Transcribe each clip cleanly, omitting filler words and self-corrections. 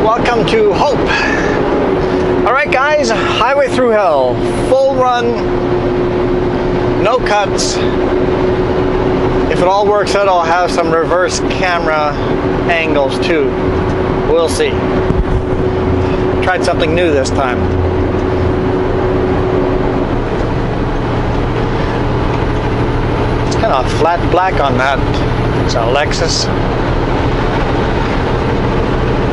welcome to Hope. Alright guys, highway through hell, full run, no cuts. If it all works out, I'll have some reverse camera angles too. We'll see. Tried something new this time. It's kind of flat black on that. It's a Lexus.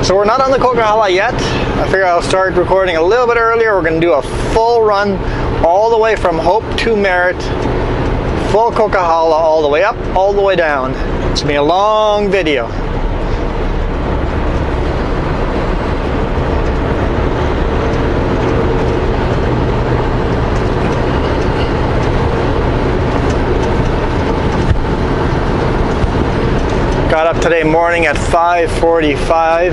So we're not on the Coquihalla yet. I figure I'll start recording a little bit earlier. We're going to do a full run all the way from Hope to Merritt. Full Coquihalla all the way up, all the way down. It's going to be a long video. Got up today morning at 5:45.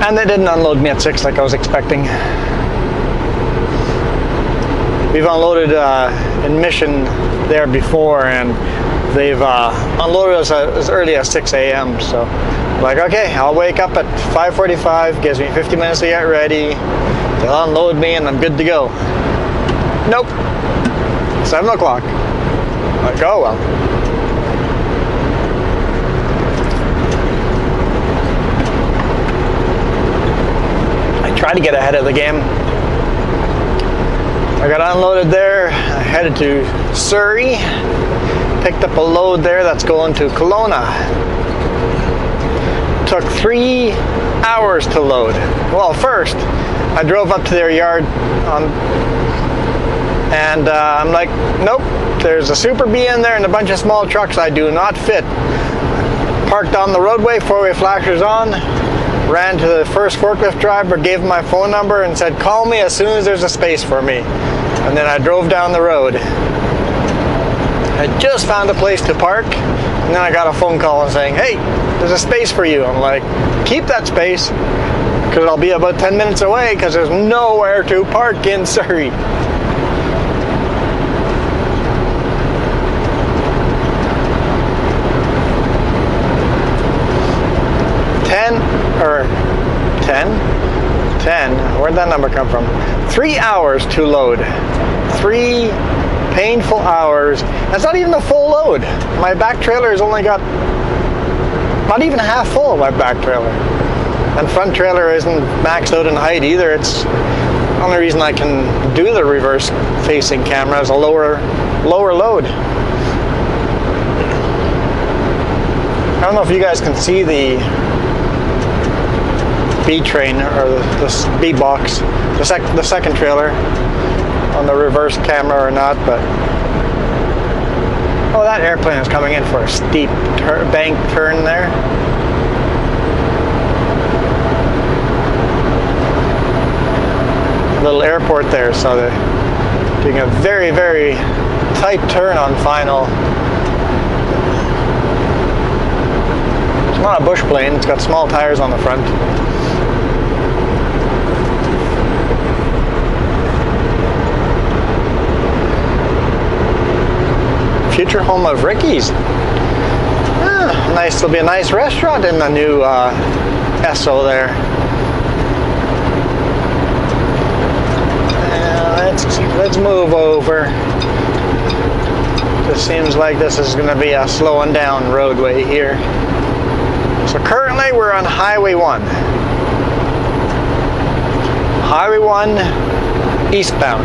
And they didn't unload me at 6 like I was expecting. We've unloaded in Mission there before, and they've unloaded us as early as 6 a.m. So, like, okay, I'll wake up at 5:45, gives me 50 minutes to get ready. They'll unload me and I'm good to go. Nope. 7 o'clock. Like, oh well. I try to get ahead of the game. I got unloaded there. I headed to Surrey. Picked up a load there that's going to Kelowna. Took 3 hours to load. Well, first I drove up to their yard and I'm like, nope, there's a Super Bee in there and a bunch of small trucks. I do not fit. Parked on the roadway, 4-way flashers on, ran to the first forklift driver, gave him my phone number and said, call me as soon as there's a space for me. And then I drove down the road. I just found a place to park, and then I got a phone call saying, hey, there's a space for you. I'm like, keep that space, because I'll be about 10 minutes away, because there's nowhere to park in Surrey. Where'd that number come from? 3 hours to load. 3 painful hours. That's not even a full load. My back trailer has only got not even half full of my back trailer. And front trailer isn't maxed out in height either. It's the only reason I can do the reverse facing camera is a lower load. I don't know if you guys can see the B train or the B box, the second trailer on the reverse camera or not, but oh, that airplane is coming in for a steep bank turn there. Little airport there, so they're doing a very, very tight turn on final. It's not a bush plane, it's got small tires on the front. Future home of Ricky's. Nice. There'll be a nice restaurant in the new Esso there. Let's move over. This seems like this is going to be a slowing down roadway here. So currently we're on Highway 1. Highway 1 eastbound.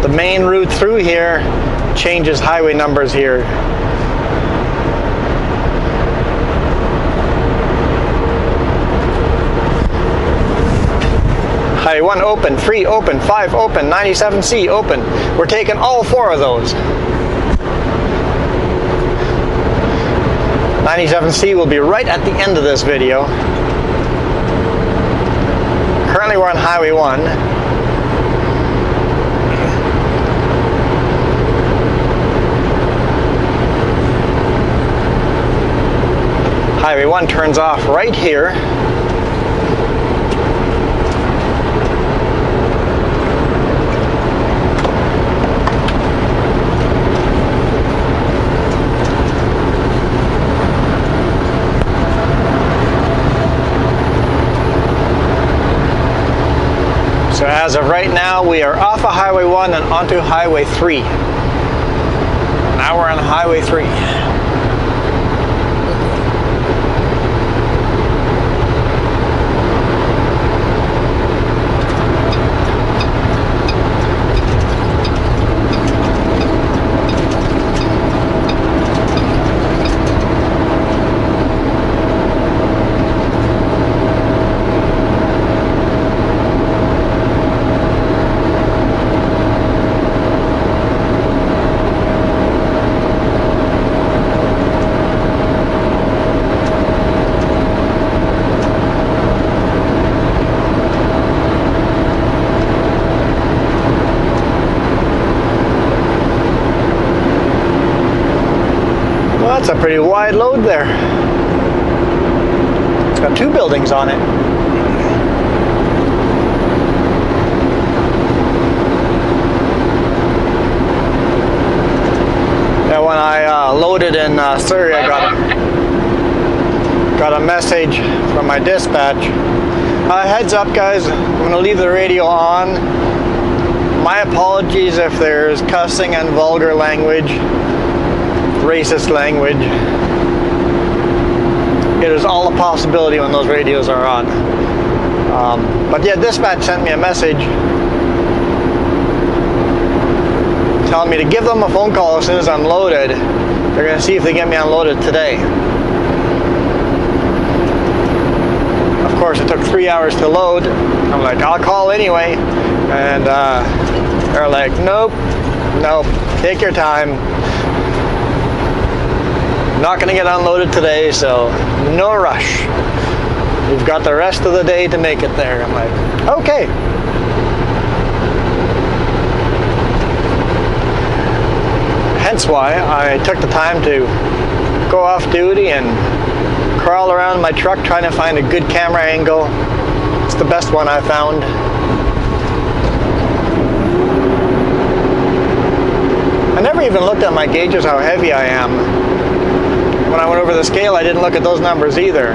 The main route through here changes highway numbers here. Highway 1 open, 3 open, 5 open, 97C open. We're taking all 4 of those. 97C will be right at the end of this video. Currently we're on Highway 1. Highway 1 turns off right here. So as of right now, we are off of Highway 1 and onto Highway 3. Now we're on Highway 3. That's a pretty wide load there. It's got 2 buildings on it. Yeah, when I loaded in Surrey, I got a message from my dispatch. Heads up guys, I'm going to leave the radio on. My apologies if there's cussing and vulgar language. Racist language. It is all a possibility when those radios are on. But yeah, dispatch sent me a message telling me to give them a phone call as soon as I'm loaded. They're going to see if they get me unloaded today. Of course, it took 3 hours to load. I'm like, I'll call anyway. And they're like, nope, take your time. Not going to get unloaded today, so no rush. We've got the rest of the day to make it there. I'm like, okay. Hence why I took the time to go off duty and crawl around my truck trying to find a good camera angle. It's the best one I found. I never even looked at my gauges how heavy I am. When I went over the scale, I didn't look at those numbers either.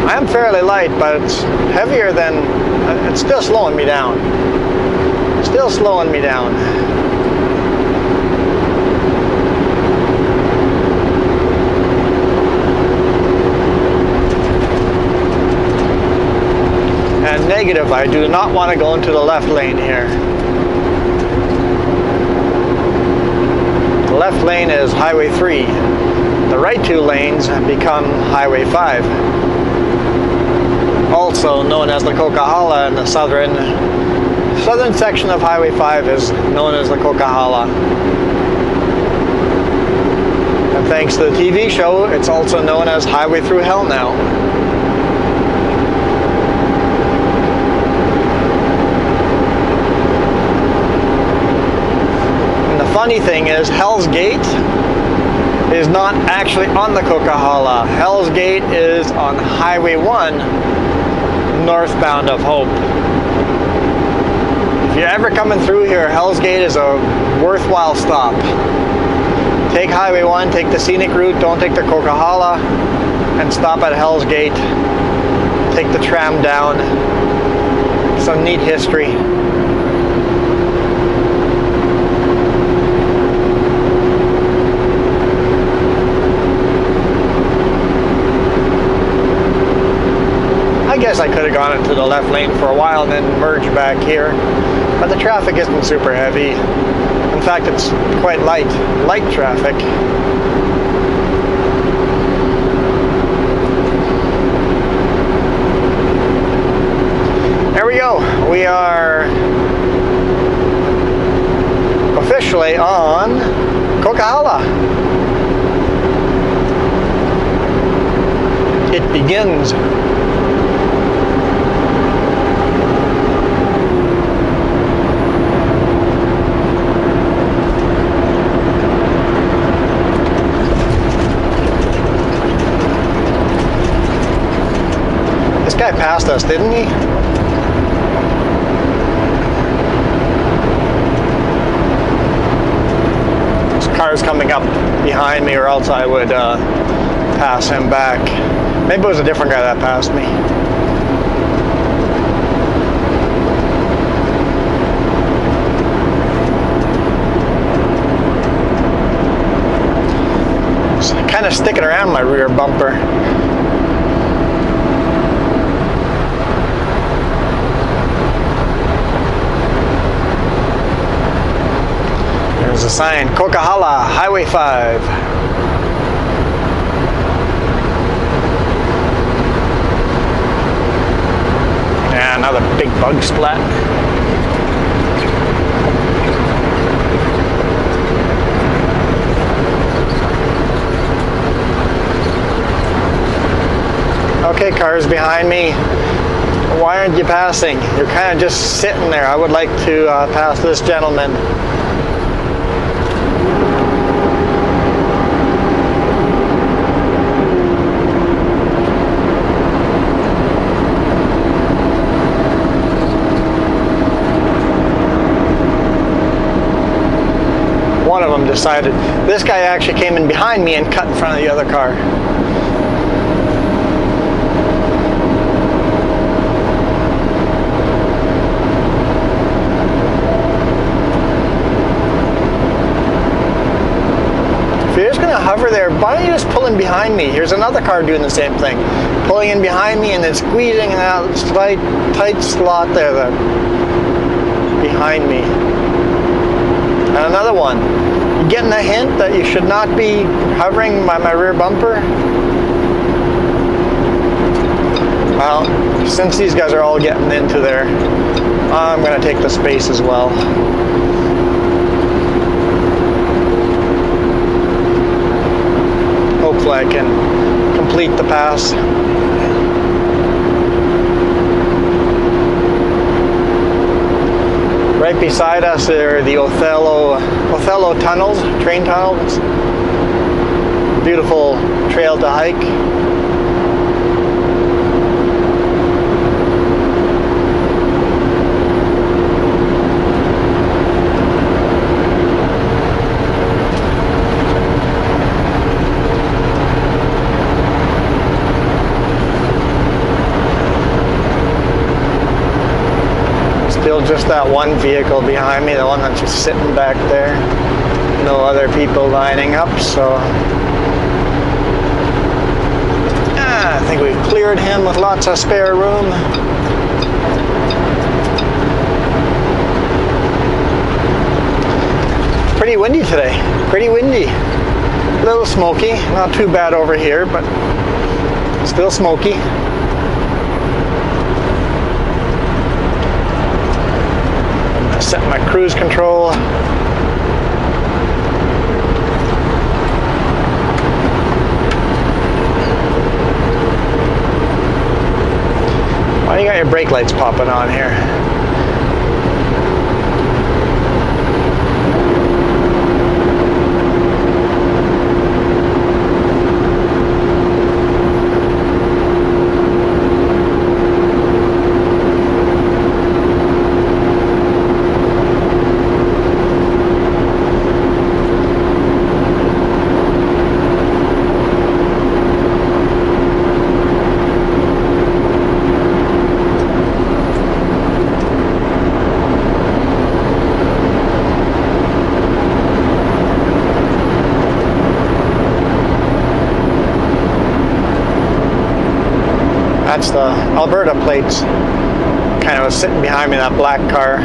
I am fairly light, but it's heavier than, it's still slowing me down. Still slowing me down. And negative, I do not want to go into the left lane here. The left lane is Highway 3. The right 2 lanes have become Highway 5, also known as the Coquihalla, and the southern section of Highway 5 is known as the Coquihalla. And thanks to the TV show, it's also known as Highway Through Hell now. And the funny thing is, Hell's Gate is not actually on the Coquihalla. Hell's Gate is on Highway 1, northbound of Hope. If you're ever coming through here, Hell's Gate is a worthwhile stop. Take Highway 1, take the scenic route, don't take the Coquihalla, and stop at Hell's Gate. Take the tram down. Some neat history. I guess I could have gone into the left lane for a while and then merged back here, but the traffic isn't super heavy. In fact, it's quite light traffic. There we go. We are officially on Coquihalla. It begins. guy passed us, didn't he? This car's coming up behind me, or else I would pass him back. Maybe it was a different guy that passed me. Kind of sticking around my rear bumper. There's a sign, Coquihalla, Highway 5. Yeah, another big bug splat. Okay, cars behind me, why aren't you passing? You're kind of just sitting there. I would like to pass this gentleman. One of them decided, this guy actually came in behind me and cut in front of the other car. If you're just going to hover there, why don't you just pull in behind me? Here's another car doing the same thing. Pulling in behind me and then squeezing in that slight, tight slot there behind me. And another one. You getting a hint that you should not be hovering by my rear bumper? Well, since these guys are all getting into there, I'm going to take the space as well. Hopefully I can complete the pass. Right beside us are the Othello tunnels, train tunnels. Beautiful trail to hike. Still just that one vehicle behind me, the one that's just sitting back there. No other people lining up, so I think we've cleared him with lots of spare room. Pretty windy today, pretty windy. A little smoky, not too bad over here, but still smoky. Set my cruise control. Why do you got your brake lights popping on here? That's the Alberta plates. Kind of was sitting behind me, that black car.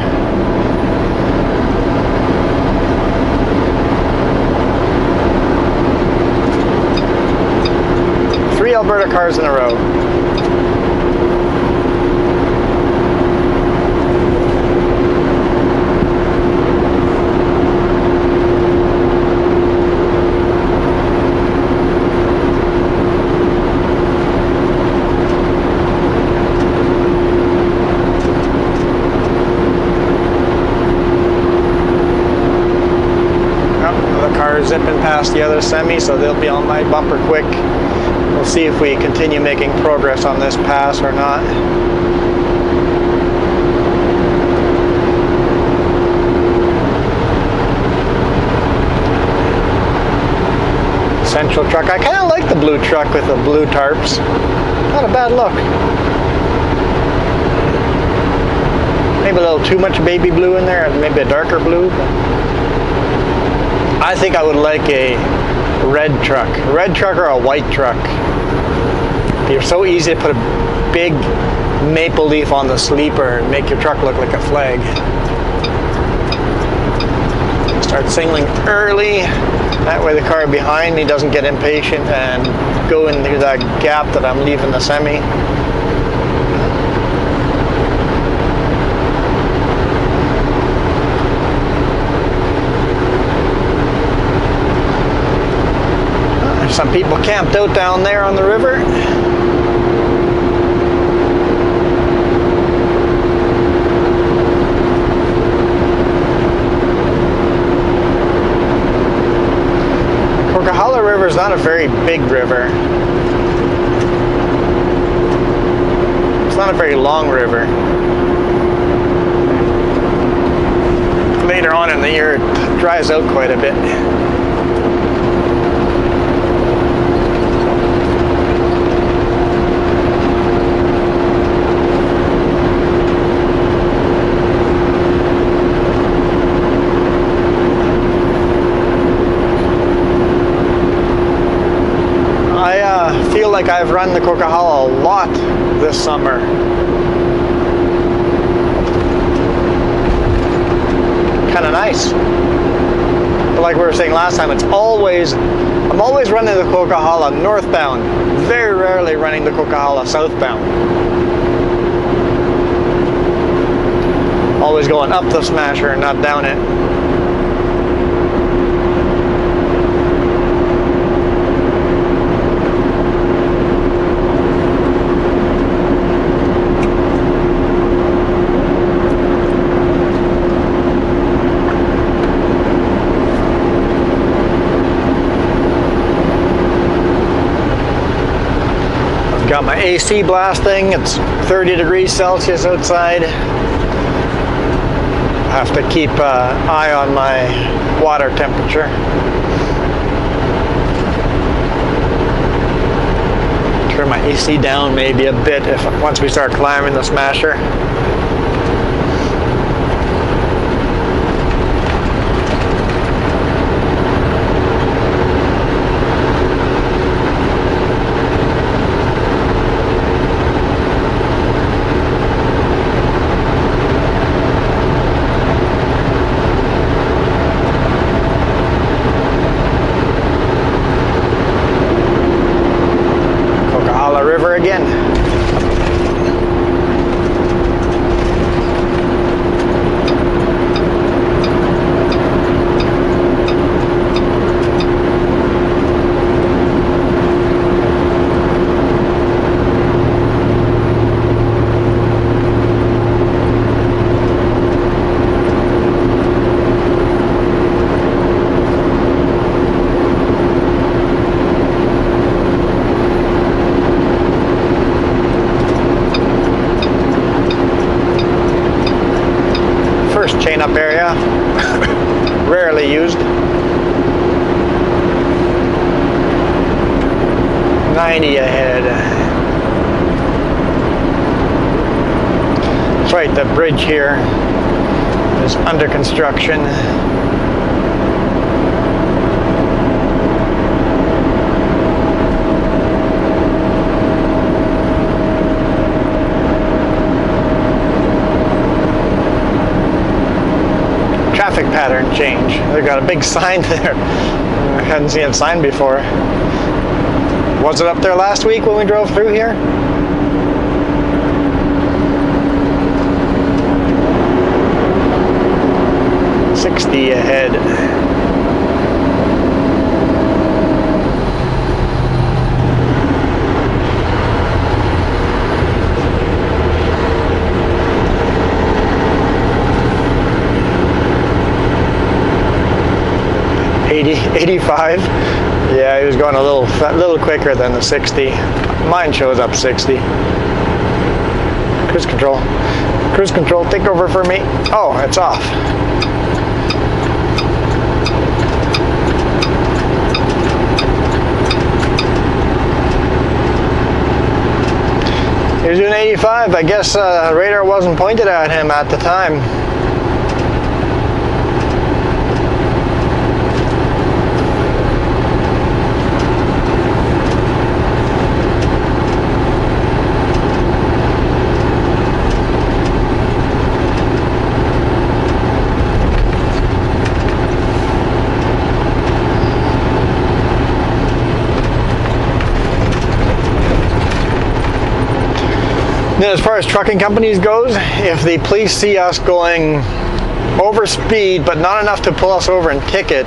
Three Alberta cars in a row. Zipping past the other semi, so they'll be on my bumper quick. We'll see if we continue making progress on this pass or not. Central truck. I kind of like the blue truck with the blue tarps. Not a bad look. Maybe a little too much baby blue in there, maybe a darker blue. I think I would like a red truck or a white truck. They're so easy to put a big maple leaf on the sleeper and make your truck look like a flag. Start signaling early. That way the car behind me doesn't get impatient and go into that gap that I'm leaving the semi. There's some people camped out down there on the river. Coquihalla River is not a very big river. It's not a very long river. Later on in the year, it dries out quite a bit. I feel like I've run the Coquihalla a lot this summer. Kind of nice. But like we were saying last time, I'm always running the Coquihalla northbound. Very rarely running the Coquihalla southbound. Always going up the Smasher and not down it. Got my AC blasting. It's 30 degrees Celsius outside. I have to keep an eye on my water temperature. Turn my AC down maybe a bit once we start climbing the Smasher. River again. Chain up area, rarely used. 90 ahead. That's right, the bridge here is under construction. Traffic pattern change. They've got a big sign there. I hadn't seen a sign before. Was it up there last week when we drove through here? $60 ahead. $85. Yeah, was going a little quicker than the 60. Mine shows up 60. Cruise control. Cruise control, take over for me. Oh, it's off. He was doing 85. I guess radar wasn't pointed at him at the time. Then as far as trucking companies goes, if the police see us going over speed but not enough to pull us over and ticket,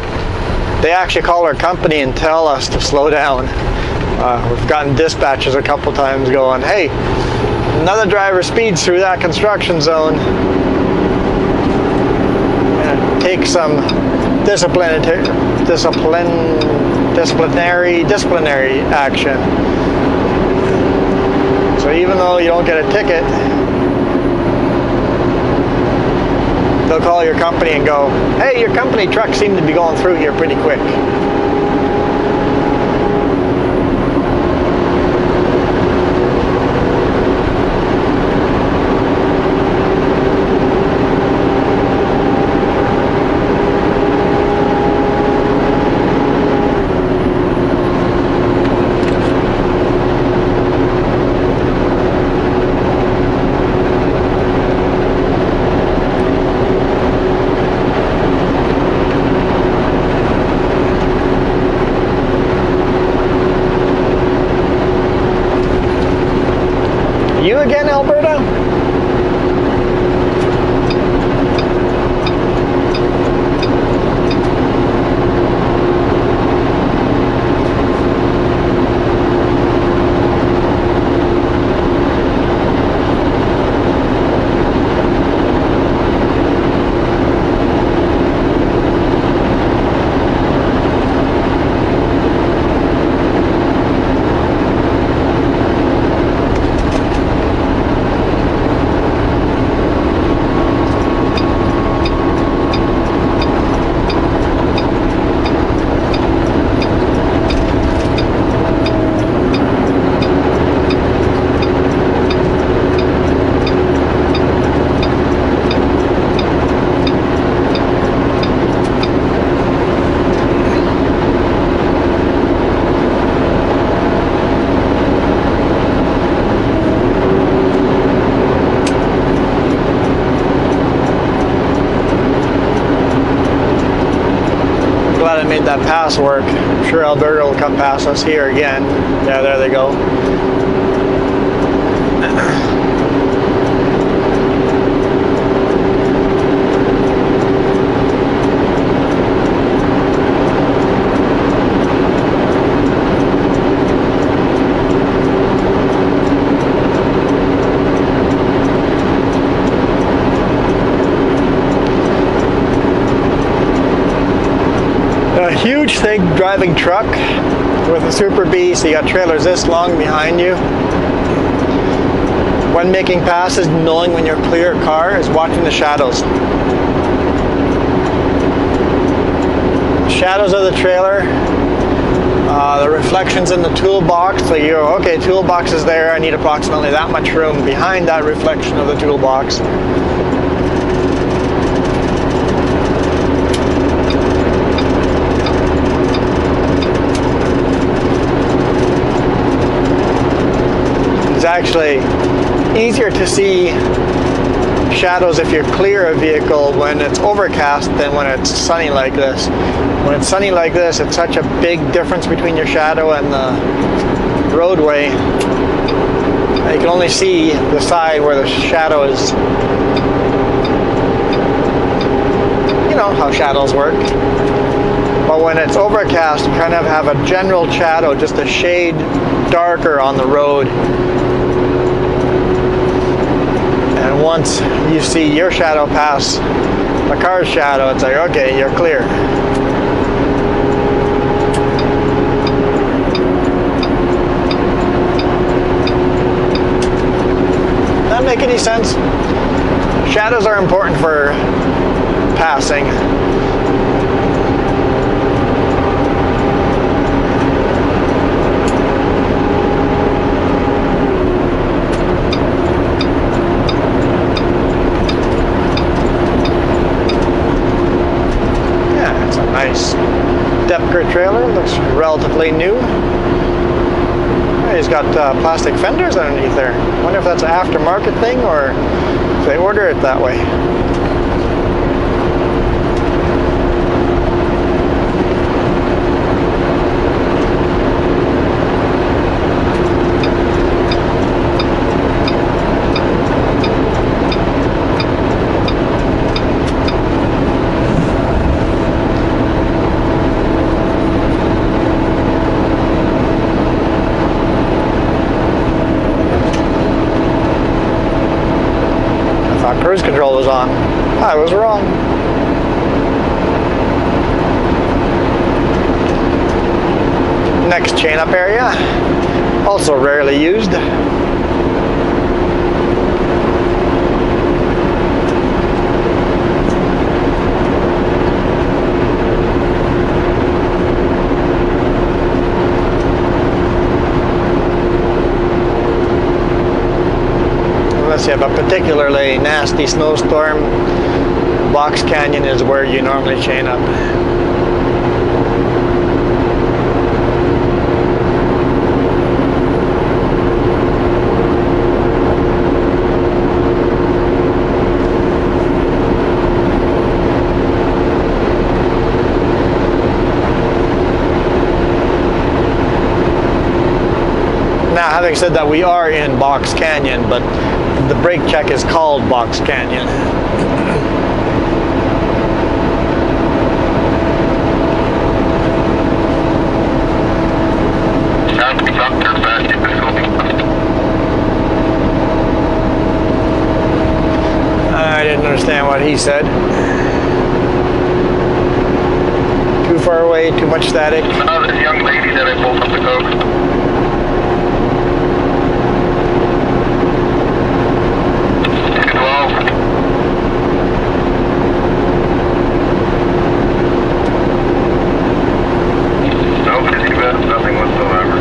they actually call our company and tell us to slow down. We've gotten dispatches a couple times going, hey, another driver speeds through that construction zone. Take some disciplinary action. So even though you don't get a ticket, they'll call your company and go, hey, your company trucks seem to be going through here pretty quick. You again, Alberta? Glad I made that pass work. I'm sure Alberta will come past us here again. Yeah, there they go. A huge thing driving truck with a Super B, so you got trailers this long behind you. When making passes, knowing when you're clear car is watching the shadows. Shadows of the trailer, the reflections in the toolbox, so you're, okay, toolbox is there, I need approximately that much room behind that reflection of the toolbox. It's actually easier to see shadows if you're clear a vehicle when it's overcast than when it's sunny like this. When it's sunny like this, it's such a big difference between your shadow and the roadway. You can only see the side where the shadow is. You know how shadows work. But when it's overcast, you kind of have a general shadow, just a shade darker on the road. And once you see your shadow pass the car's shadow, it's like, okay, you're clear. any sense. Shadows are important for passing. Yeah, it's a nice Depker trailer. Looks relatively new. He's got plastic fenders underneath there. I wonder if that's an aftermarket thing or if they order it that way. Cruise control was on. I was wrong. Next chain up area, also rarely used. Unless you have a particularly nasty snowstorm, Box Canyon is where you normally chain up. Now, having said that, we are in Box Canyon, but the brake check is called Box Canyon. I didn't understand what he said. Too far away, too much static. This young lady that I pulled up the coast. Nothing whatsoever.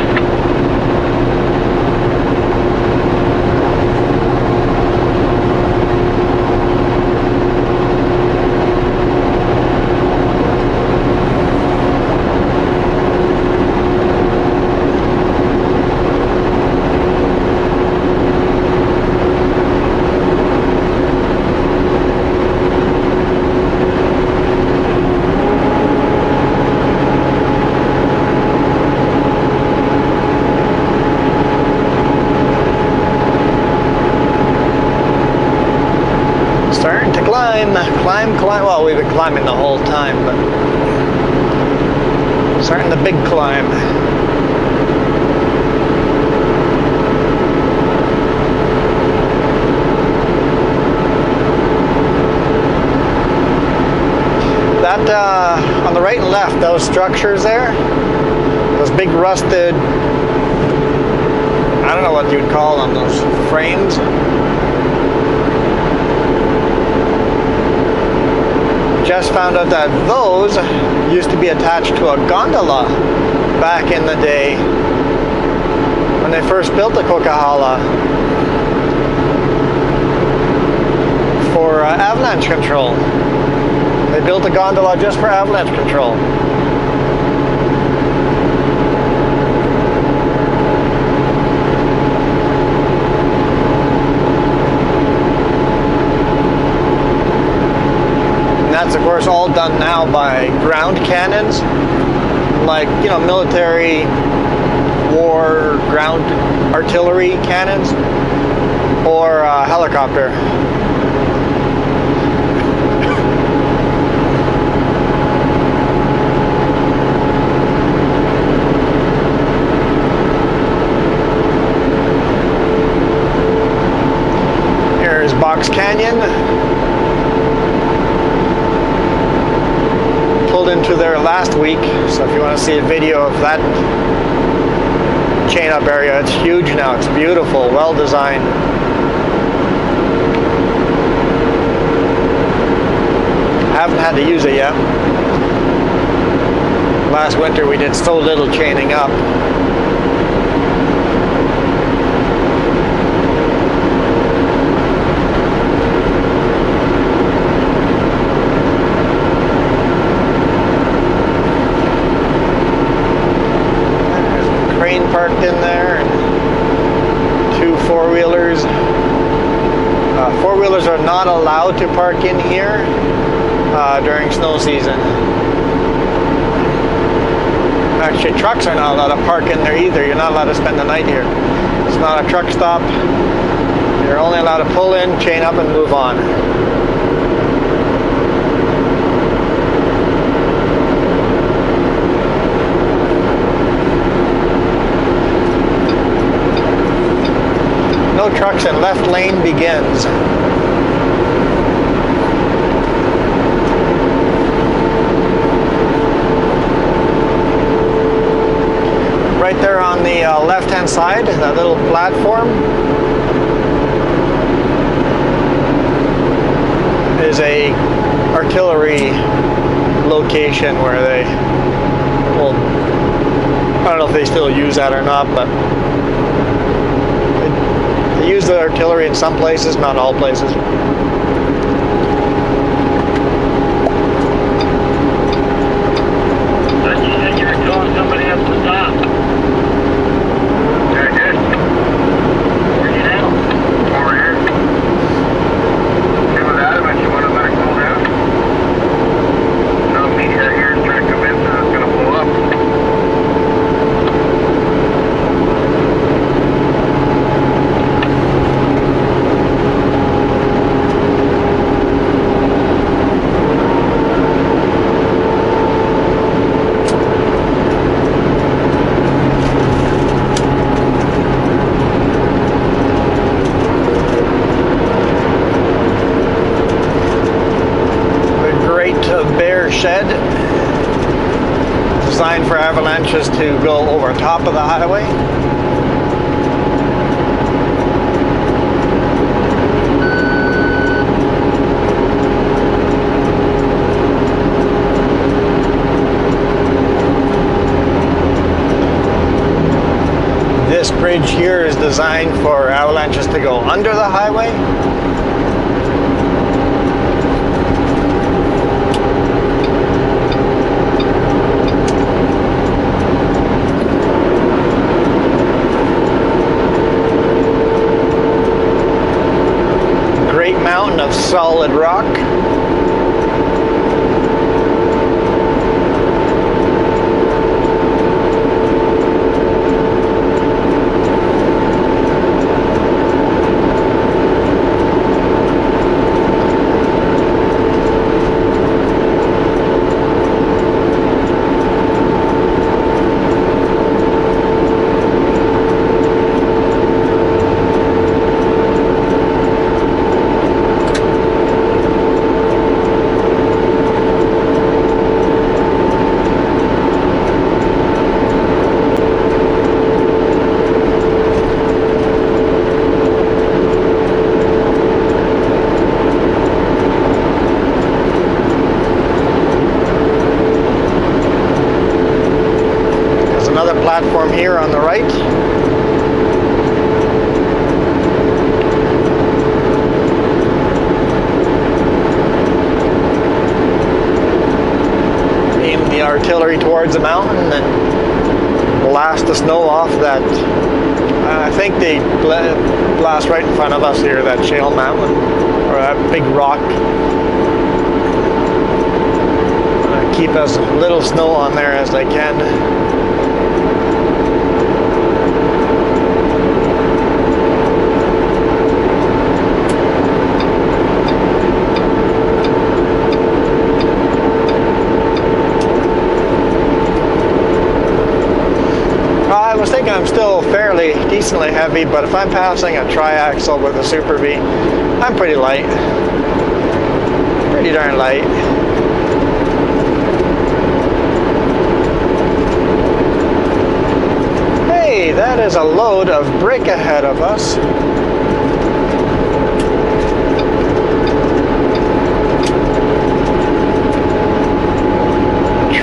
Starting to climb. Well, we've been climbing the whole time, but starting the big climb. That, on the right and left, those structures there, those big rusted, I don't know what you'd call them, those frames. Just found out that those used to be attached to a gondola back in the day when they first built the Coquihalla for avalanche control. They built a gondola just for avalanche control. That's of course all done now by ground cannons, like, you know, military war ground artillery cannons or helicopter. Here's Box Canyon. Pulled into there last week, so if you want to see a video of that chain up area, it's huge now. It's beautiful, well designed. haven't had to use it yet. Last winter we did so little chaining up. There's a crane parked in there and 2 4-wheelers. 4-wheelers are not allowed to park in here during snow season. Actually, trucks are not allowed to park in there either. You're not allowed to spend the night here. It's not a truck stop. You're only allowed to pull in, chain up, and move on. No trucks and left lane begins. Right there on the left-hand side, that little platform is a artillery location where they, well, I don't know if they still use that or not, but they use the artillery in some places, not all places. You said you were telling somebody else to stop. Shed designed for avalanches to go over top of the highway. This bridge here is designed for avalanches to go under the highway. Mountain of solid rock. Platform here on the right. Aim the artillery towards the mountain and blast the snow off that. I think they blast right in front of us here, that shale mountain, or that big rock. Keep as little snow on there as they can. I was thinking I'm still fairly decently heavy, but if I'm passing a triaxle with a Super B, I'm pretty light. Pretty darn light. Hey, that is a load of brick ahead of us.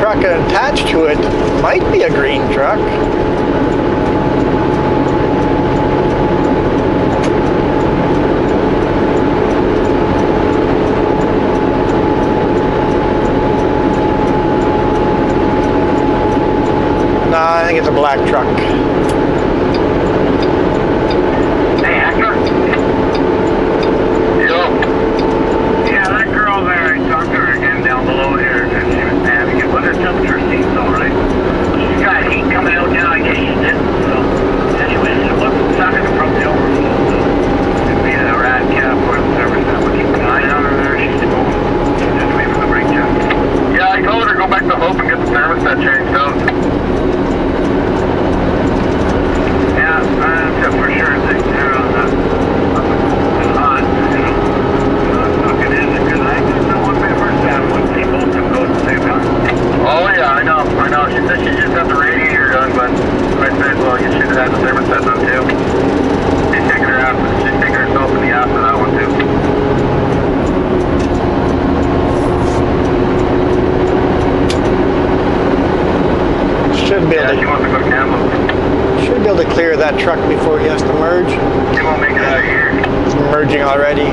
truck and attached to it might be a green truck. No, I think it's a black truck. Hey, Hector? Yo. Yeah, that girl there, I talked to her again down below here, and she was asking what her temperature seems alright. She's got heat coming out now, I guess she did. So, anyways, it wasn't sucking from the overflow. So, it'd be a rad cap or whatever, so we'll keep an eye on her there. She's just waiting for the brake check. Yeah, I told her to go back to Hope and get the thermostat changed out. Yeah, that's for sure thing there on the hot, you know, sucking in because I just don't want to first time when people can go at the same time. Oh yeah, I know. She said she just had the radiator done, but I said, well, you should have had the thermostat done too. She's taking herself in the ass for that one too. Should be able Yeah, she wants to go to Campbell. Should be able to clear that truck before he has to merge. She won't make it out of here. It's merging already.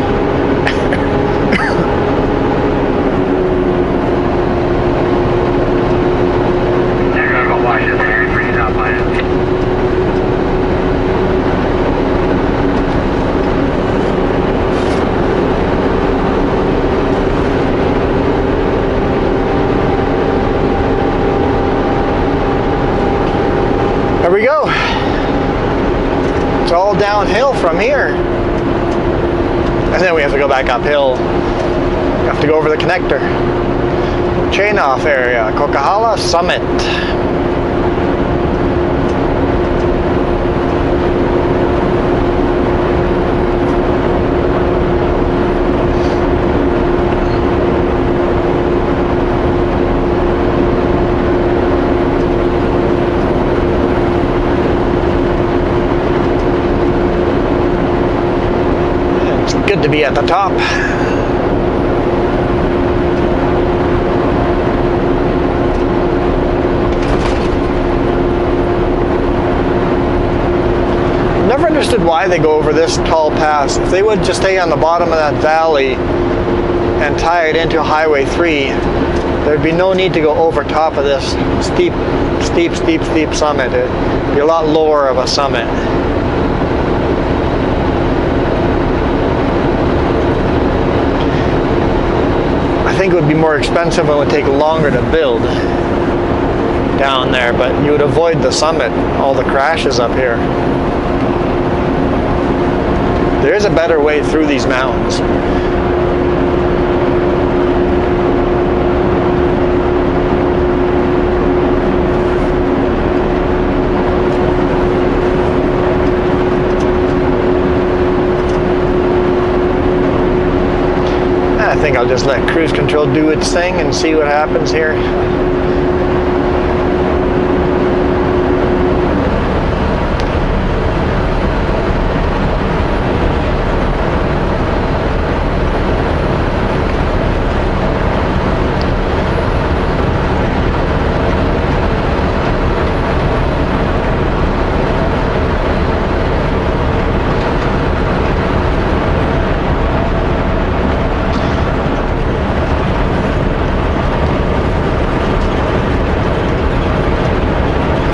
They're gonna go wash his hair and freeze out by it. There we go. It's all downhill from here. And then we have to go back uphill. We have to go over the connector. Chain off area, Coquihalla Summit. Good to be at the top. Never understood why they go over this tall pass. If they would just stay on the bottom of that valley and tie it into Highway 3, there'd be no need to go over top of this steep summit. It'd be a lot lower of a summit. I think it would be more expensive and it would take longer to build down there, but you would avoid the summit, all the crashes up here. There is a better way through these mountains. I think I'll just let cruise control do its thing and see what happens here.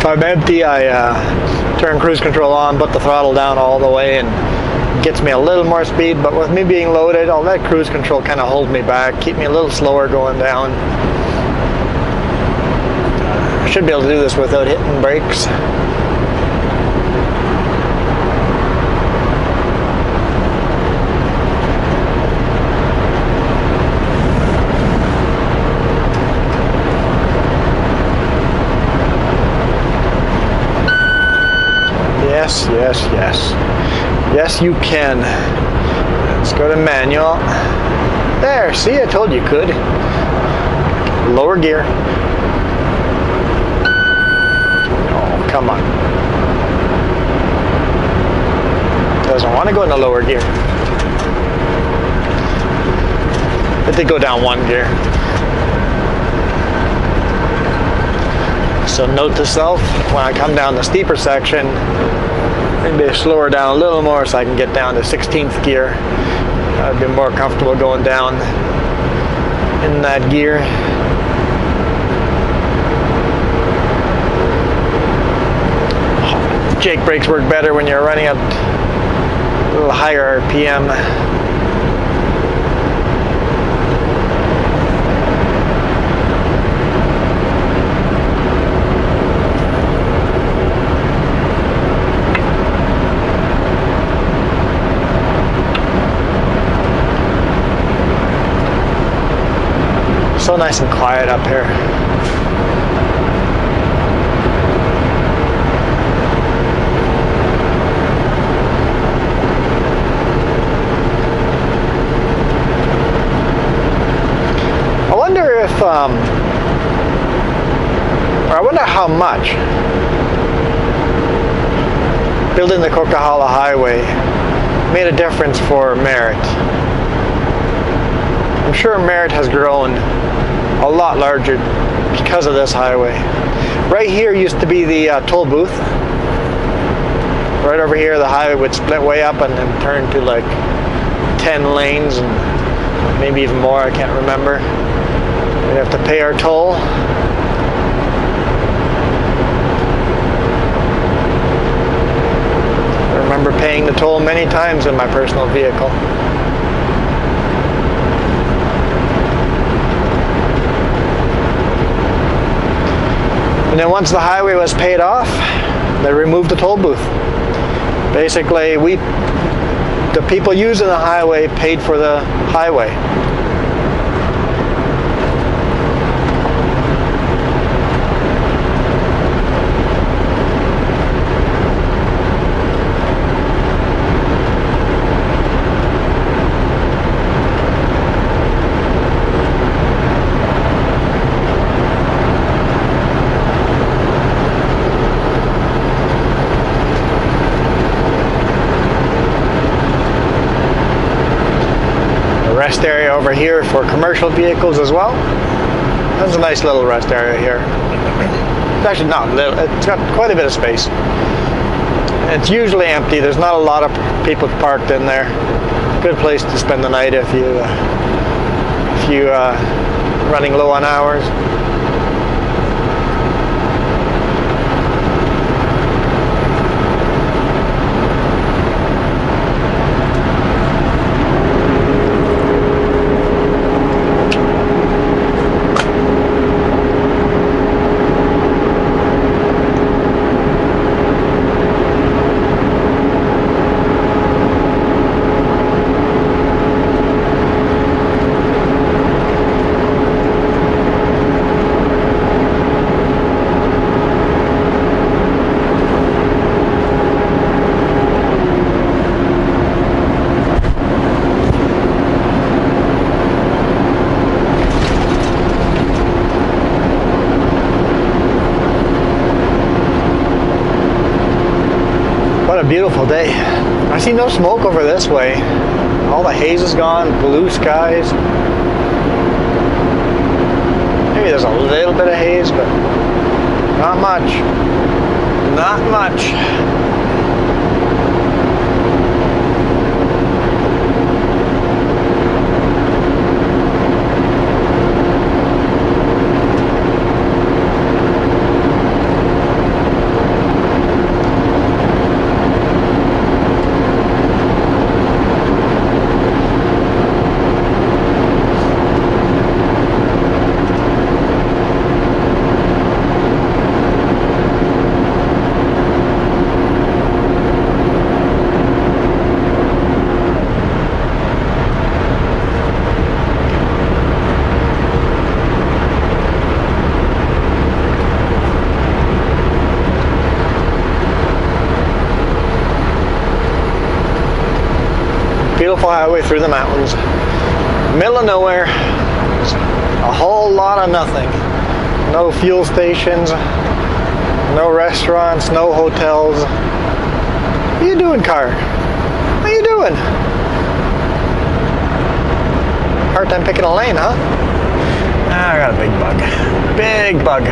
If I'm empty, I turn cruise control on, put the throttle down all the way, and it gets me a little more speed. But with me being loaded, I'll let cruise control kind of hold me back, keep me a little slower going down. I should be able to do this without hitting brakes. Yes, you can. Let's go to manual. There, see, I told you could. Lower gear. Oh, come on. Doesn't want to go in the lower gear. It did go down one gear. So note to self, when I come down the steeper section, maybe slow her down a little more so I can get down to 16th gear. I'd be more comfortable going down in that gear. Jake brakes work better when you're running at a little higher RPM. So nice and quiet up here. I wonder if, or I wonder how much building the Coquihalla Highway made a difference for Merritt. I'm sure Merritt has grown a lot larger because of this highway. Right here used to be the toll booth. Right over here the highway would split way up and then turn to like 10 lanes and maybe even more, I can't remember. We'd have to pay our toll. I remember paying the toll many times in my personal vehicle. And then once the highway was paid off, they removed the toll booth. Basically, the people using the highway paid for the highway. Rest area over here for commercial vehicles as well. That's a nice little rest area here. It's actually not little, it's got quite a bit of space. It's usually empty. There's not a lot of people parked in there. Good place to spend the night if you running low on hours. What a beautiful day. I see no smoke over this way. All the haze is gone, blue skies. Maybe there's a little bit of haze, but not much. Not much. Beautiful highway through the mountains. Middle of nowhere. A whole lot of nothing. No fuel stations. No restaurants. No hotels. What are you doing, car? What are you doing? Hard time picking a lane, huh? Ah, I got a big bug. Big bug.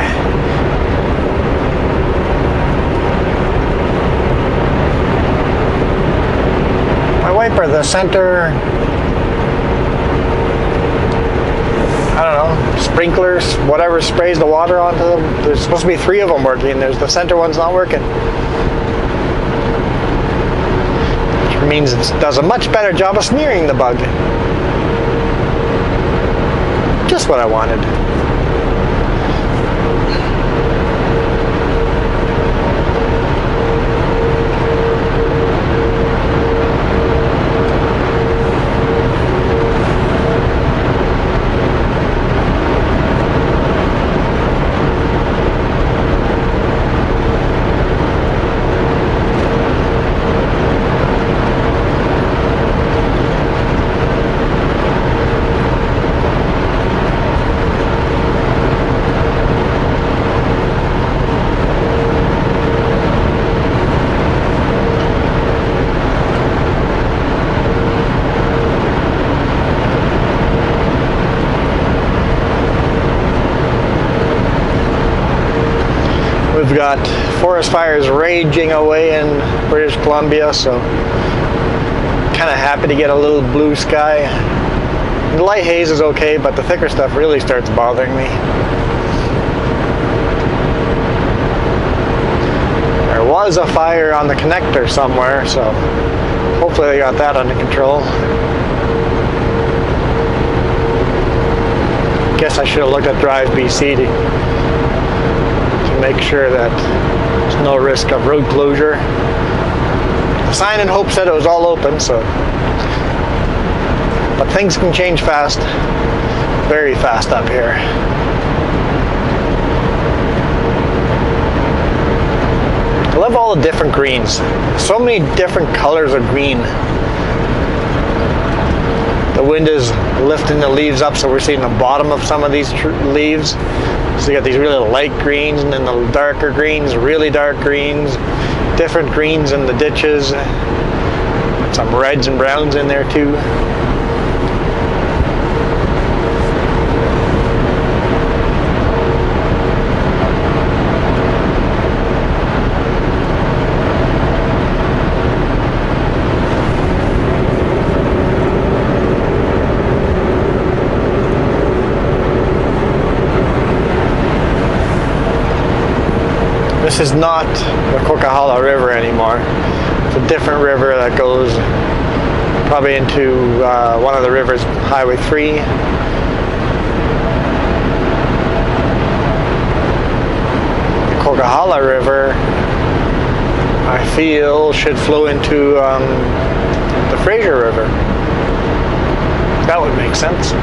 pipe or the center, I don't know, sprinklers, whatever sprays the water onto them. There's supposed to be 3 of them working. There's the center one's not working. Which means it does a much better job of smearing the bug. Just what I wanted. We've got forest fires raging away in British Columbia, so kind of happy to get a little blue sky. The light haze is okay, but the thicker stuff really starts bothering me. There was a fire on the connector somewhere, so hopefully they got that under control. Guess I should have looked at Drive BC to make sure that there's no risk of road closure. The sign and Hope said it was all open, so. But things can change fast, very fast up here. I love all the different greens. So many different colors of green. The wind is lifting the leaves up, so we're seeing the bottom of some of these leaves. So you got these really light greens, and then the darker greens, really dark greens, different greens in the ditches, some reds and browns in there too. This is not the Coquihalla River anymore. It's a different river that goes probably into one of the rivers, Highway 3. The Coquihalla River, I feel, should flow into the Fraser River. That would make sense. You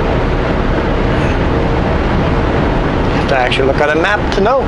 have to actually look at a map to know.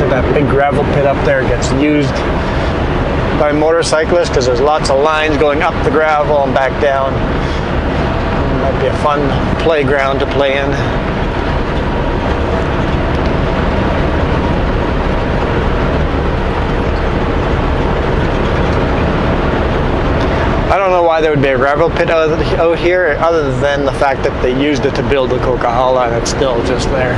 That big gravel pit up there gets used by motorcyclists because there's lots of lines going up the gravel and back down. Might be a fun playground to play in. I don't know why there would be a gravel pit out here other than the fact that they used it to build the Coquihalla and it's still just there.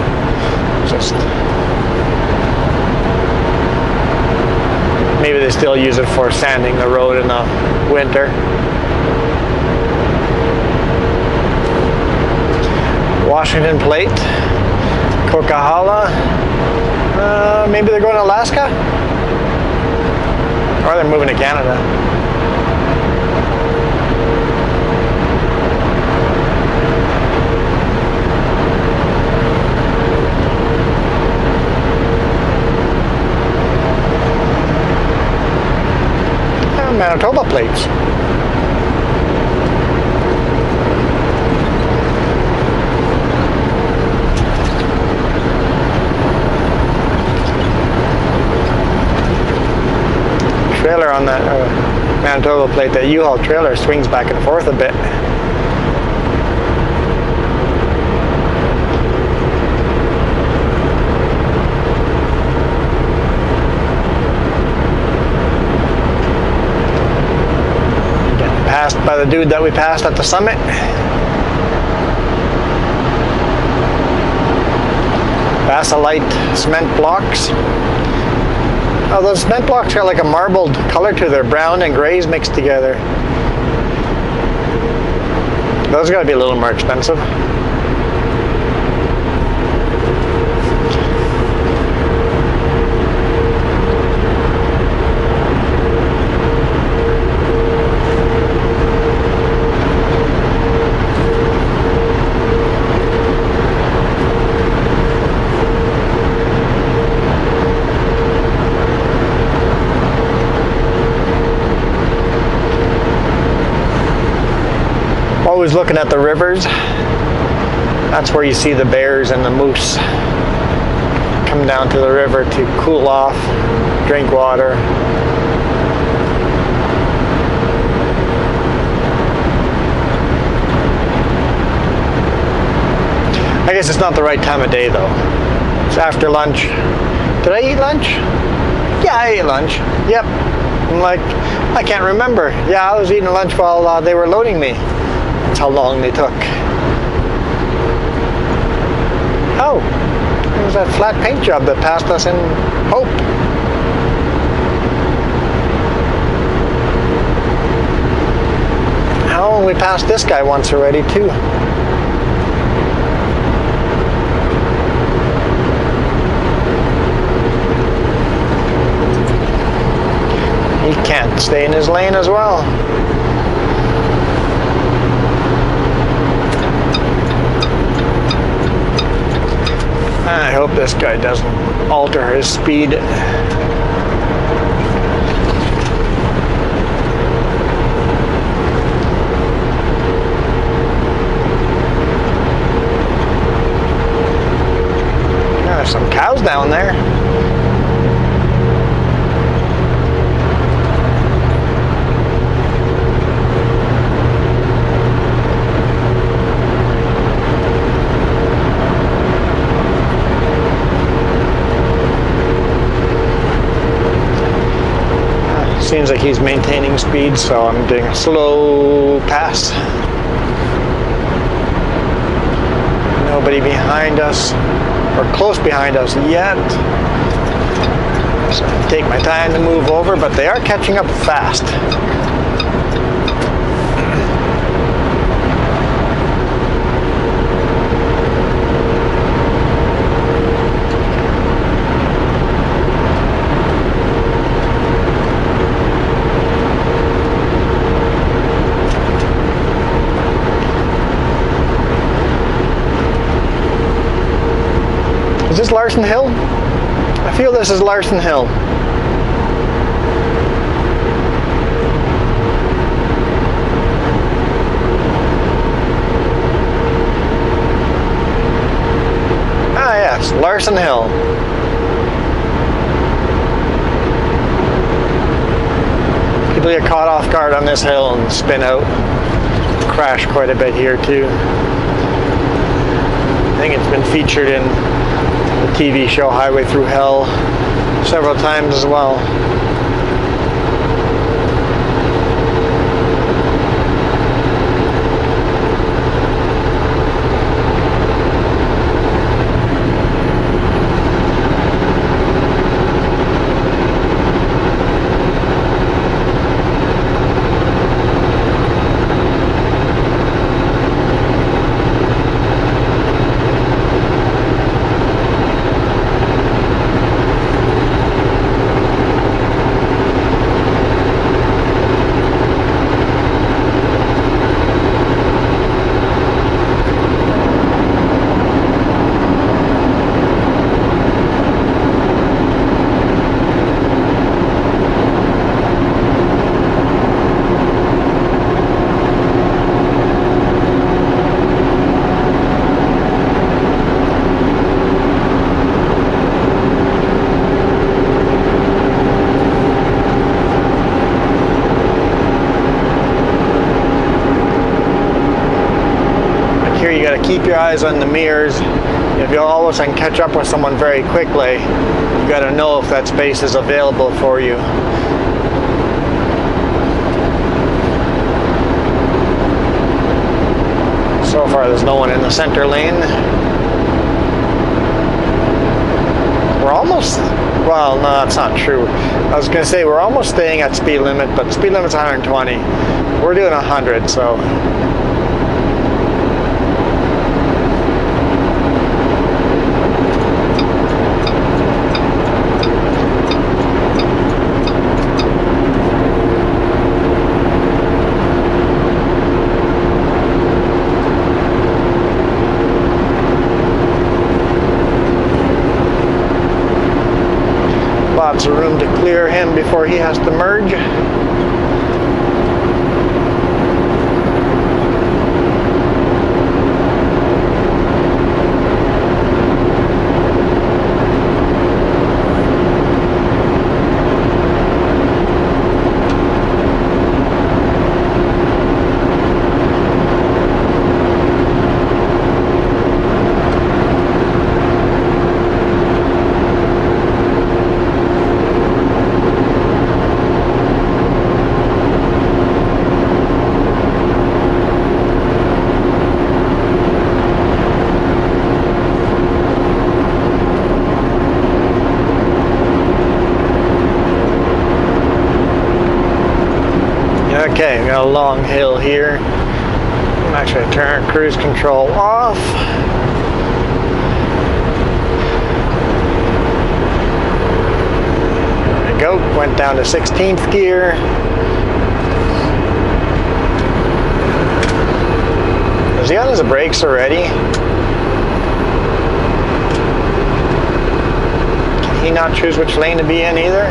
Maybe they still use it for sanding the road in the winter. Washington Plate, Coquihalla. Maybe they're going to Alaska? Or they're moving to Canada. Manitoba plates. Manitoba plate, that U-Haul trailer swings back and forth a bit. Getting passed by the dude that we passed at the summit. Basalite cement blocks. Oh, those cement blocks got like a marbled color to their brown and grays mixed together. Those gotta be a little more expensive. Always looking at the rivers. That's where you see the bears and the moose come down to the river to cool off, drink water. I guess it's not the right time of day though. It's after lunch. Did I eat lunch? Yeah, I ate lunch. Yep. I'm like, I can't remember. Yeah, I was eating lunch while they were loading me. That's how long they took. Oh, it was that flat paint job that passed us in Hope. Oh, we passed this guy once already too. He can't stay in his lane as well. I hope this guy doesn't alter his speed. There's some cows down there. Seems like he's maintaining speed, so I'm doing a slow pass. Nobody behind us, or close behind us yet. So I take my time to move over, but they are catching up fast. Is this Larson Hill? I feel this is Larson Hill. Ah yes, Larson Hill. People get caught off guard on this hill and spin out. Crash quite a bit here too. I think it's been featured in the TV show Highway Through Hell several times as well. keep your eyes on the mirrors. If you all of a sudden catch up with someone very quickly, you got to know if that space is available for you. So far, there's no one in the center lane. We're almost, well, no, that's not true. I was going to say we're almost staying at speed limit, but speed limit's 120. We're doing 100, so. Lots of room to clear him before he has to merge. Okay, we got a long hill here. I'm actually going to turn cruise control off. There we go, went down to 16th gear. Is he on his brakes already? Can he not choose which lane to be in either?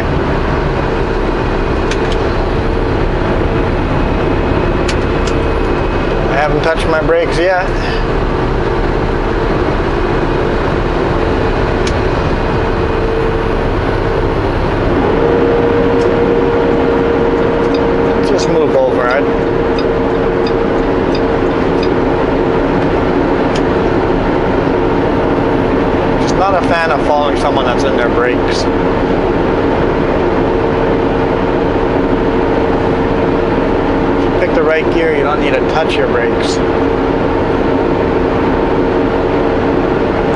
I haven't touched my brakes yet. Just move over it. Just not a fan of following someone that's in their brakes. Pick the right gear, you don't need to touch your brakes.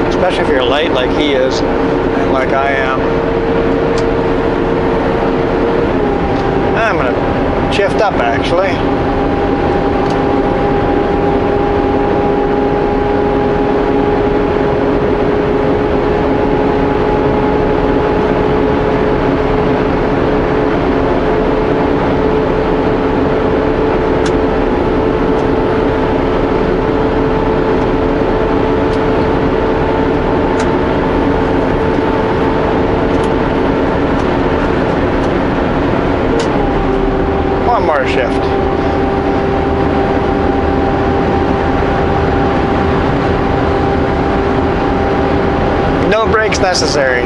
Especially if you're light like he is, and like I am. I'm gonna shift up actually. One more shift. No brakes necessary.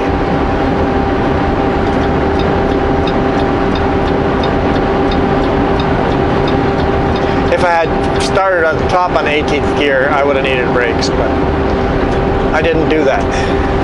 If I had started on the top on 18th gear, I would have needed brakes, but I didn't do that.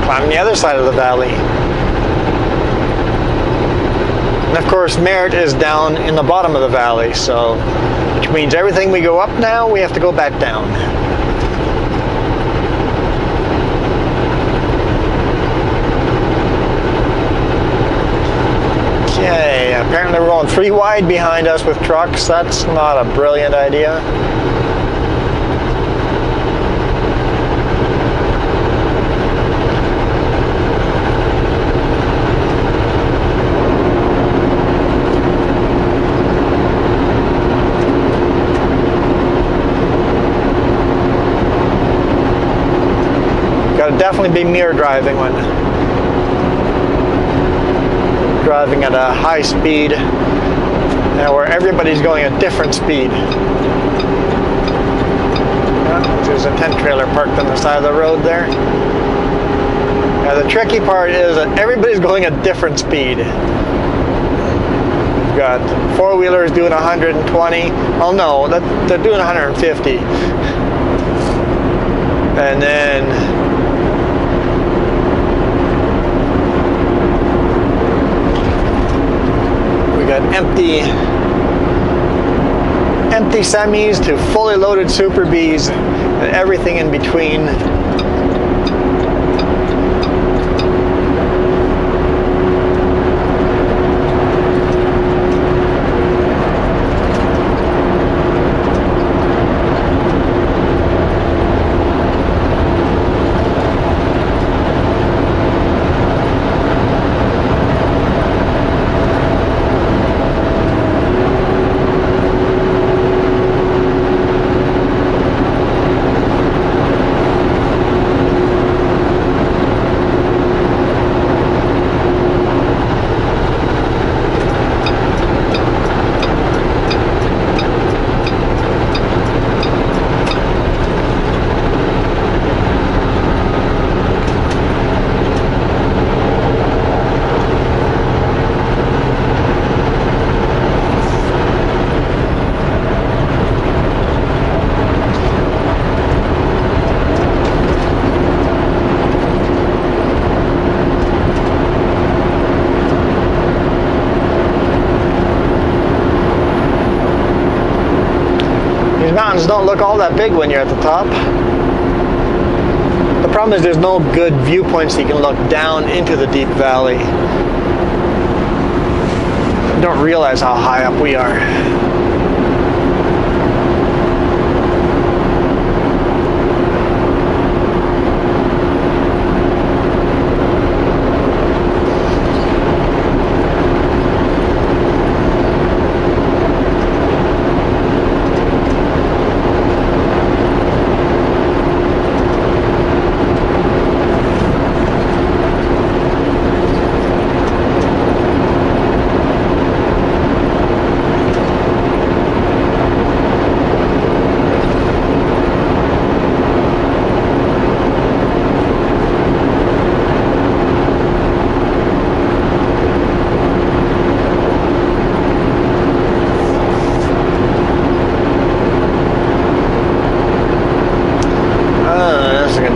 On the other side of the valley. And of course Merritt is down in the bottom of the valley, so which means everything we go up now we have to go back down. Okay, apparently we're going 3 wide behind us with trucks. That's not a brilliant idea. Gotta definitely be mirror driving when driving at a high speed, where everybody's going at different speed. There's a tent trailer parked on the side of the road there. The tricky part is that everybody's going at different speed. You've got four-wheelers doing 120. Oh no, they're doing 150. And then we got empty semis to fully loaded Super Bs and everything in between. Mountains don't look all that big when you're at the top. The problem is there's no good viewpoints so you can look down into the deep valley. You don't realize how high up we are.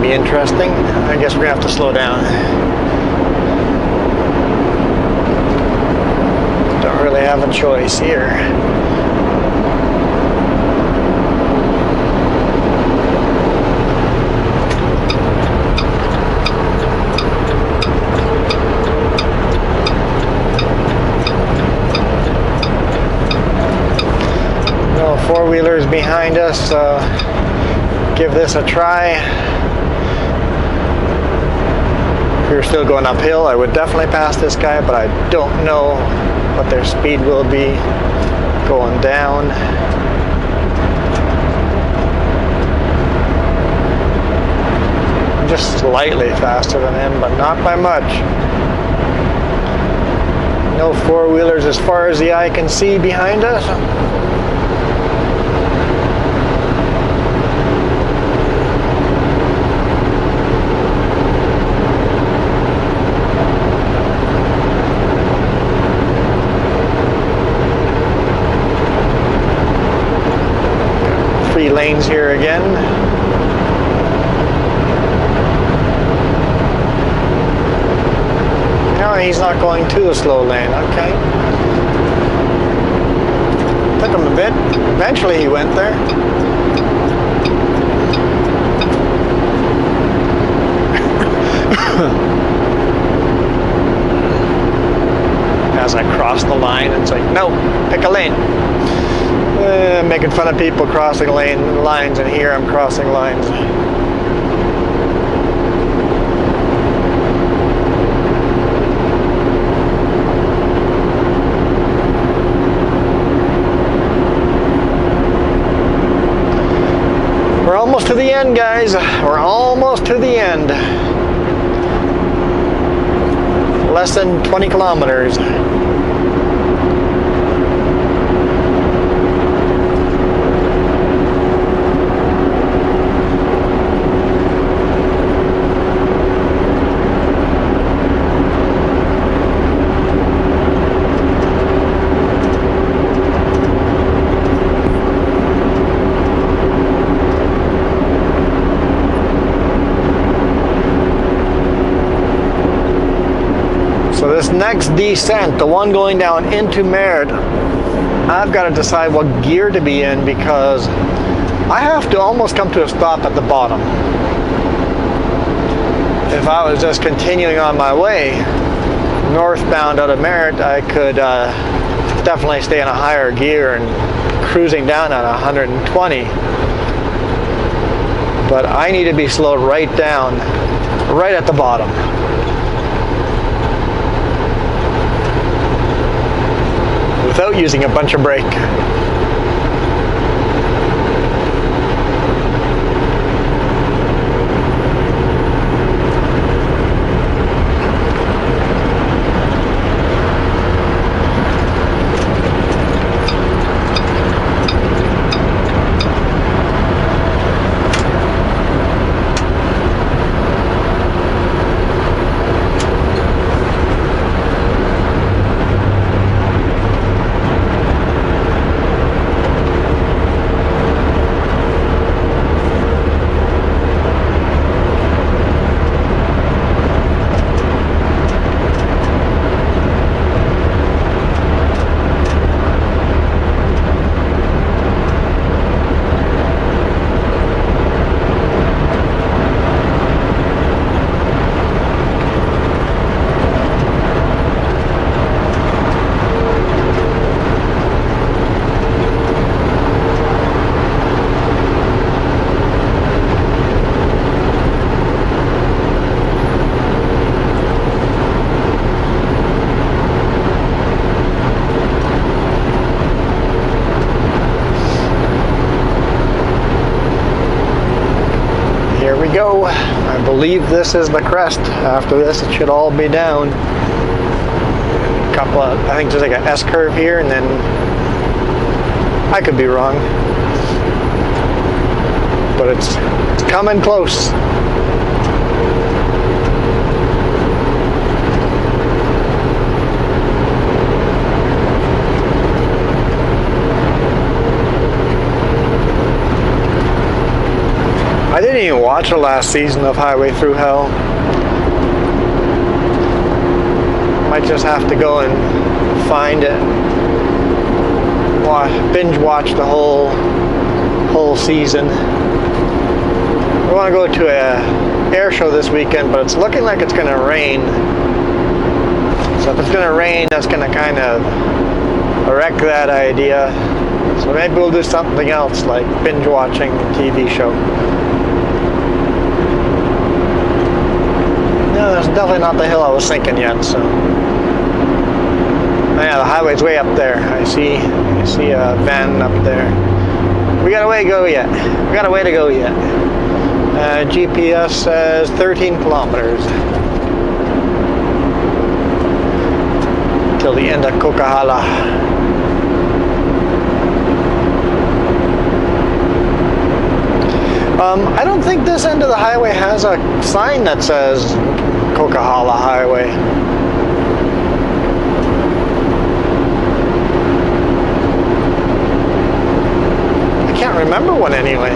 Interesting. I guess we're gonna have to slow down. Don't really have a choice here. No four-wheelers behind us, so give this a try. If we were still going uphill, I would definitely pass this guy, but I don't know what their speed will be going down. I'm just slightly faster than him, but not by much. No four-wheelers as far as the eye can see behind us. Lanes here again. No, he's not going to a slow lane. Okay. Took him a bit. Eventually he went there. As I cross the line, it's like, no, pick a lane. Making fun of people crossing lines, and here I'm crossing lines. almost to the end, guys. We're almost to the end. Less than 20 kilometers. So this next descent, the one going down into Merritt, I've got to decide what gear to be in because I have to almost come to a stop at the bottom. If I was just continuing on my way northbound out of Merritt, I could definitely stay in a higher gear and cruising down at 120. But I need to be slowed right down, right at the bottom. Without using a bunch of brake. Here we go. I believe this is the crest. After this, it should all be down. A couple of, I think there's like an S curve here, and then I could be wrong, but it's coming close. I didn't even watch the last season of Highway Thru Hell. Might just have to go and find it. Binge watch the whole season. I want to go to a air show this weekend, but it's looking like it's going to rain. So if it's going to rain, that's going to kind of wreck that idea. So maybe we'll do something else like binge watching a TV show. No, that's definitely not the hill I was thinking yet, so. Oh yeah, the highway's way up there. I see a van up there. We got a way to go yet. GPS says 13 kilometers. Till the end of Coquihalla. I don't think this end of the highway has a sign that says Coquihalla Highway. I can't remember one anyway.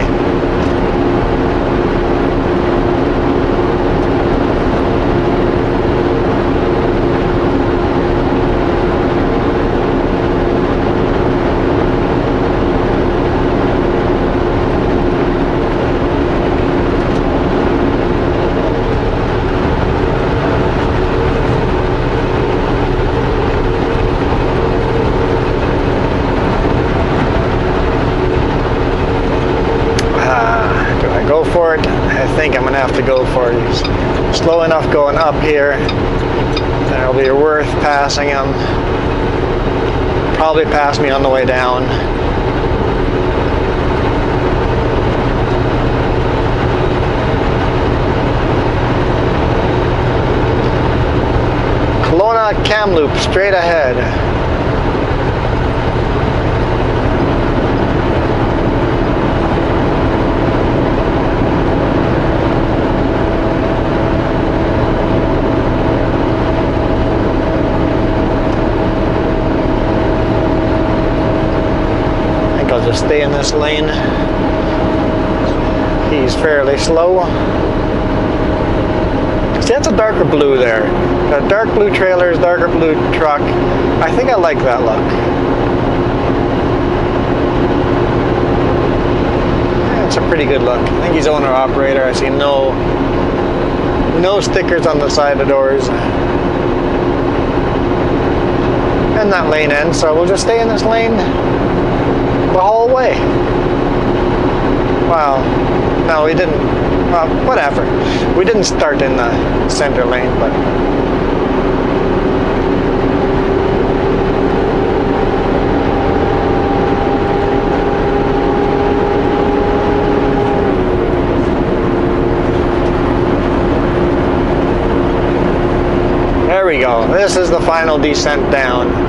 For it, I think I'm gonna have to go for it. He's slow enough going up here. It'll be worth passing him. Probably pass me on the way down. Kamloops, straight ahead. I think I'll just stay in this lane. He's fairly slow. See, that's a darker blue there. Got dark blue trailers, darker blue truck. I think I like that look. Yeah, it's a pretty good look. I think he's owner operator. I see no stickers on the side of doors. And that lane ends, so we'll just stay in this lane the whole way. Wow. No, we didn't. Well, whatever. We didn't start in the center lane, but there we go. This is the final descent down.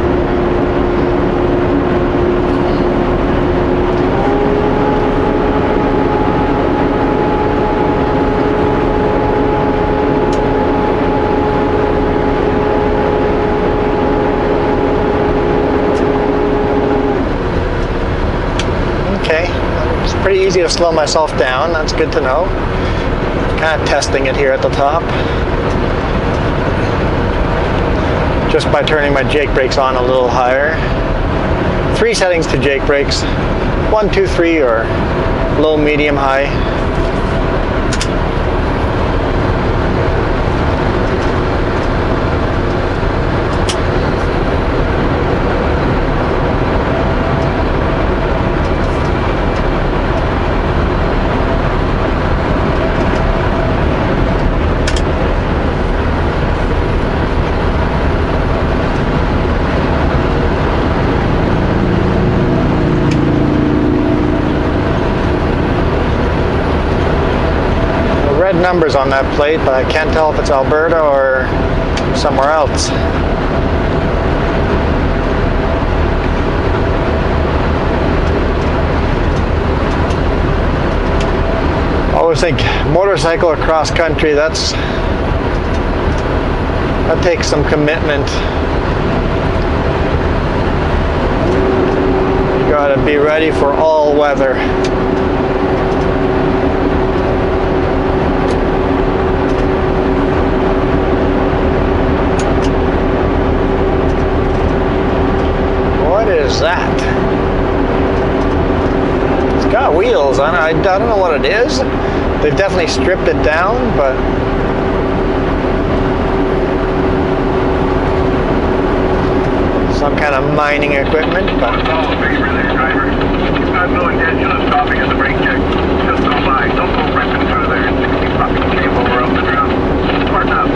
Pretty easy to slow myself down. That's good to know. Kind of testing it here at the top. Just by turning my Jake brakes on a little higher. 3 settings to Jake brakes. 1, 2, 3, or low, medium, high. Numbers on that plate, but I can't tell if it's Alberta or somewhere else. I always think motorcycle or cross country, that takes some commitment. You gotta be ready for all weather. What is that? It's got wheels on it. I don't know what it is. They've definitely stripped it down, but some kind of mining equipment. But I've no intention of stopping at the brake check. Just go by. Don't go ripping through there. 60 fucking cable over up the ground. Smarten up.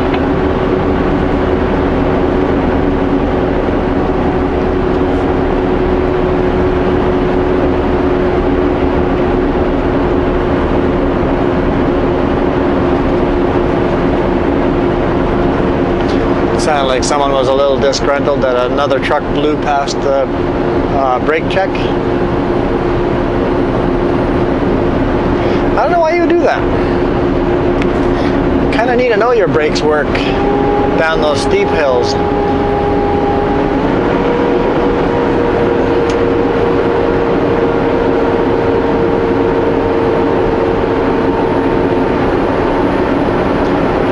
Sounded like someone was a little disgruntled that another truck blew past the brake check. I don't know why you do that. Kind of need to know your brakes work down those steep hills.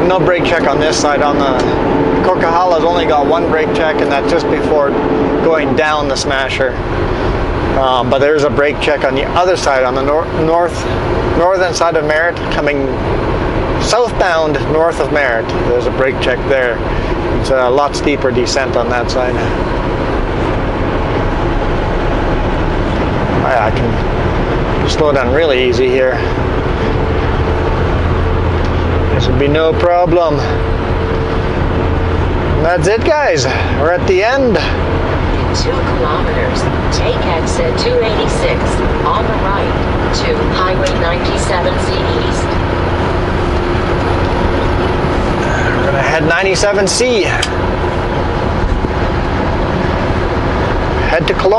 No brake check on this side. On the Coquihala's only got 1 brake check, and that's just before going down the Smasher. But there's a brake check on the other side, on the northern side of Merritt, coming southbound north of Merritt. There's a brake check there. It's a lot steeper descent on that side. I can slow down really easy here. This would be no problem. And that's it, guys. We're at the end. In 2 kilometers, take exit 286 on the right to Highway 97C East. We're gonna head 97C.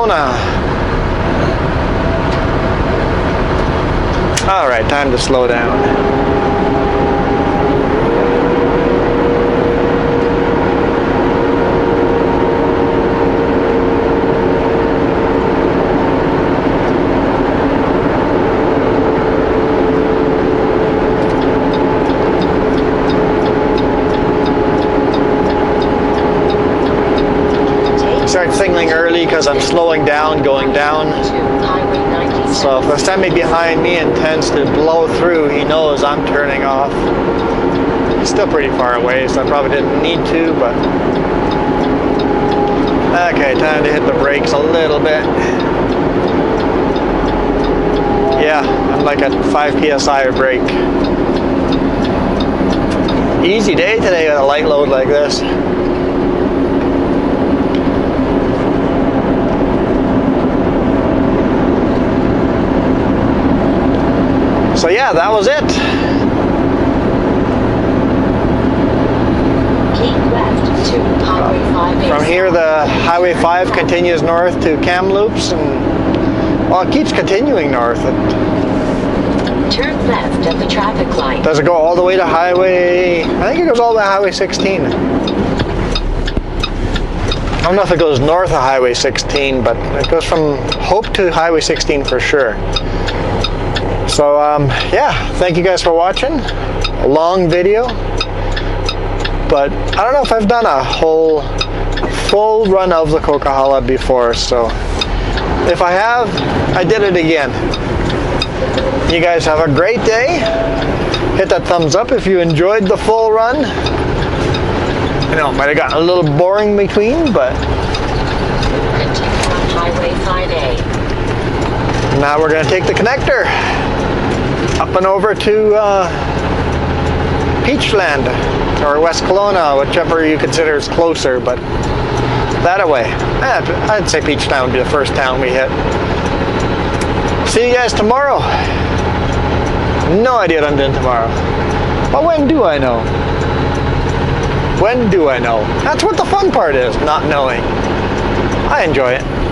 Kelowna. All right, time to slow down. Start signaling early because I'm slowing down, going down. To Highway 97. So if the semi behind me intends to blow through, he knows I'm turning off. He's still pretty far away, so I probably didn't need to, but... Okay, time to hit the brakes a little bit. Yeah, I'm like at 5 PSI of brake. Easy day today with a light load like this. So yeah, that was it. Keep left to Highway 5. From here, the Highway 5 continues north to Kamloops, and well, it keeps continuing north. Turn left at the traffic light. Does it go all the way to Highway? I think it goes all the way to Highway 16. I don't know if it goes north of Highway 16, but it goes from Hope to Highway 16 for sure. So yeah, thank you guys for watching. A long video, but I don't know if I've done a whole full run of the Coquihalla before, so if I have, I did it again. You guys have a great day. Hit that thumbs up if you enjoyed the full run. I know it might have gotten a little boring between, but Continue on Highway 5A. now we're going to take the connector up and over to Peachland or West Kelowna, whichever you consider is closer, but that way. I'd say Peachtown would be the first town we hit. See you guys tomorrow. No idea what I'm doing tomorrow. But when do I know? When do I know? That's what the fun part is, not knowing. I enjoy it.